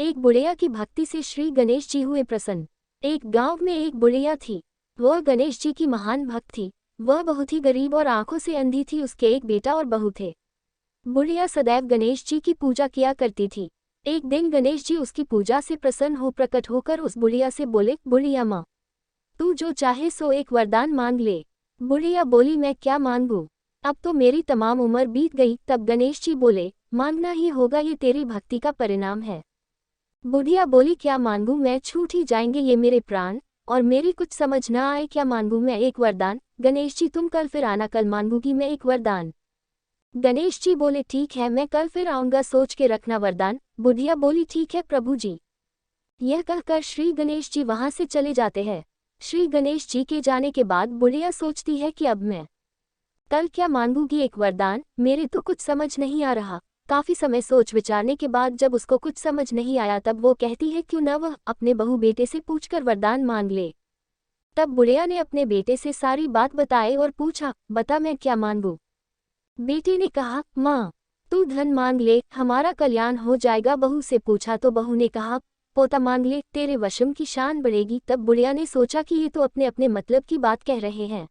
एक बुढ़िया की भक्ति से श्री गणेश जी हुए प्रसन्न। एक गांव में एक बुढ़िया थी। वह गणेश जी की महान भक्त थी। वह बहुत ही गरीब और आंखों से अंधी थी। उसके एक बेटा और बहू थे। बुढ़िया सदैव गणेश जी की पूजा किया करती थी। एक दिन गणेश जी उसकी पूजा से प्रसन्न हो प्रकट होकर उस बुढ़िया से बोले, बुढ़िया माँ, तू जो चाहे सो एक वरदान मांग ले। बुढ़िया बोली, मैं क्या मांगू, अब तो मेरी तमाम उम्र बीत गई। तब गणेश जी बोले, मांगना ही होगा, ये तेरी भक्ति का परिणाम है। बुढ़िया बोली, क्या मांगू मैं, छूट ही जाएंगे ये मेरे प्राण, और मेरी कुछ समझ न आए, क्या मांगू मैं, एक वरदान। गणेश जी तुम कल फिर आना, कल मांगूगी मैं एक वरदान। गणेश जी बोले, ठीक है, मैं कल फिर आऊंगा, सोच के रखना वरदान। बुढ़िया बोली, ठीक है प्रभु जी। यह कहकर श्री गणेश जी वहां से चले जाते हैं। श्री गणेश जी के जाने के बाद बुढ़िया सोचती है कि अब मैं कल क्या मांगूगी, एक वरदान, मेरे तो कुछ समझ नहीं आ रहा। काफी समय सोच विचारने के बाद जब उसको कुछ समझ नहीं आया तब वो कहती है, क्यों न वह अपने बहू बेटे से पूछकर वरदान मांग ले। तब बुढ़िया ने अपने बेटे से सारी बात बताई और पूछा, बता मैं क्या मांगू। बेटे ने कहा, माँ तू धन मांग ले, हमारा कल्याण हो जाएगा। बहू से पूछा तो बहू ने कहा, पोता मांग ले, तेरे वशम की शान बढ़ेगी। तब बुढ़िया ने सोचा कि ये तो अपने अपने मतलब की बात कह रहे हैं,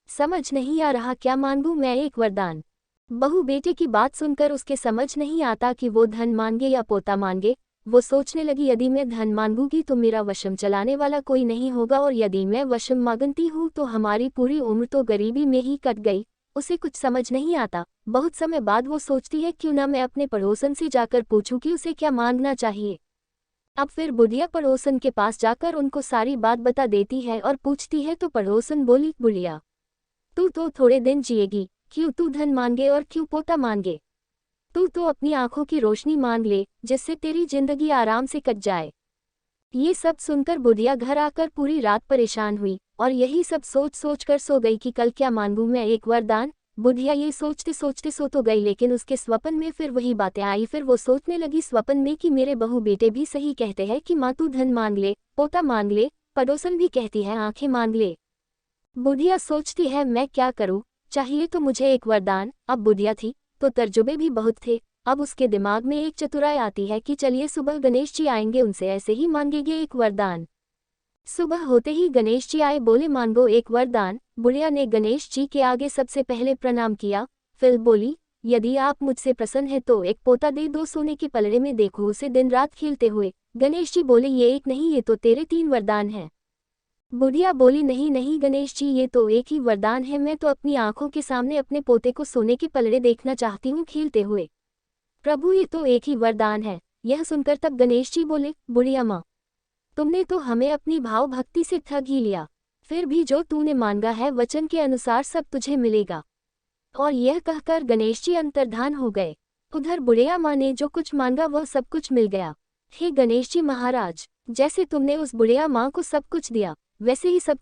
समझ नहीं आ रहा, क्या मांगू मैं, एक वरदान। बहू बेटे की बात सुनकर उसके समझ नहीं आता कि वो धन मांगे या पोता मांगे। वो सोचने लगी, यदि मैं धन मांगूंगी तो मेरा वशम चलाने वाला कोई नहीं होगा, और यदि मैं वशम मांगती हूँ तो हमारी पूरी उम्र तो गरीबी में ही कट गई। उसे कुछ समझ नहीं आता। बहुत समय बाद वो सोचती है, क्यों ना मैं अपने पड़ोसन से जाकर पूछूं कि उसे क्या मांगना चाहिए। अब फिर बुढ़िया पड़ोसन के पास जाकर उनको सारी बात बता देती है और पूछती है तो पड़ोसन बोली, बुढ़िया तू तो थोड़े दिन जिएगी, क्यों तू धन मांगे और क्यों पोता मांगे। तू तो अपनी आंखों की रोशनी मांग ले, जिससे तेरी जिंदगी आराम से कट जाए। ये सब सुनकर बुढ़िया घर आकर पूरी रात परेशान हुई और यही सब सोच सोच कर सो गई कि कल क्या मांगू मैं, एक वरदान। बुढ़िया ये सोचते सोचते सो तो गई, लेकिन उसके स्वप्न में फिर वही बातें आई। फिर वो सोचने लगी स्वप्न में कि मेरे बहू बेटे भी सही कहते हैं कि माँ तू धन मांग ले, पोता मांग ले, पड़ोसन भी कहती है आंखें मांग ले। बुढ़िया सोचती है, मैं क्या करूं, चाहिए तो मुझे एक वरदान। अब बुढ़िया थी तो तर्जुबे भी बहुत थे। अब उसके दिमाग में एक चतुराई आती है कि चलिए सुबह गणेश जी आएंगे, उनसे ऐसे ही मांगेंगे एक वरदान। सुबह होते ही गणेश जी आए, बोले मांगो एक वरदान। बुढ़िया ने गणेश जी के आगे सबसे पहले प्रणाम किया, फिर बोली, यदि आप मुझसे प्रसन्न है तो एक पोता दे दो, सोने के पलड़े में देखो उसे दिन रात खेलते हुए। गणेश जी बोले, ये एक नहीं, ये तो तेरे 3 वरदान हैं। बुढ़िया बोली, नहीं नहीं गणेश जी, ये तो एक ही वरदान है, मैं तो अपनी आंखों के सामने अपने पोते को सोने के पलड़े देखना चाहती हूँ खेलते हुए। प्रभु ये तो एक ही वरदान है। यह सुनकर तब गणेश जी बोले, बुढ़िया माँ, तुमने तो हमें अपनी भाव भक्ति से ठग ही लिया। फिर भी जो तूने मांगा है वचन के अनुसार सब तुझे मिलेगा। और यह कहकर गणेश जी अंतर्धान हो गए। उधर बुढ़िया माँ ने जो कुछ मांगा वह सब कुछ मिल गया। हे गणेश जी महाराज, जैसे तुमने उस बुढ़िया माँ को सब कुछ दिया वैसे ही सब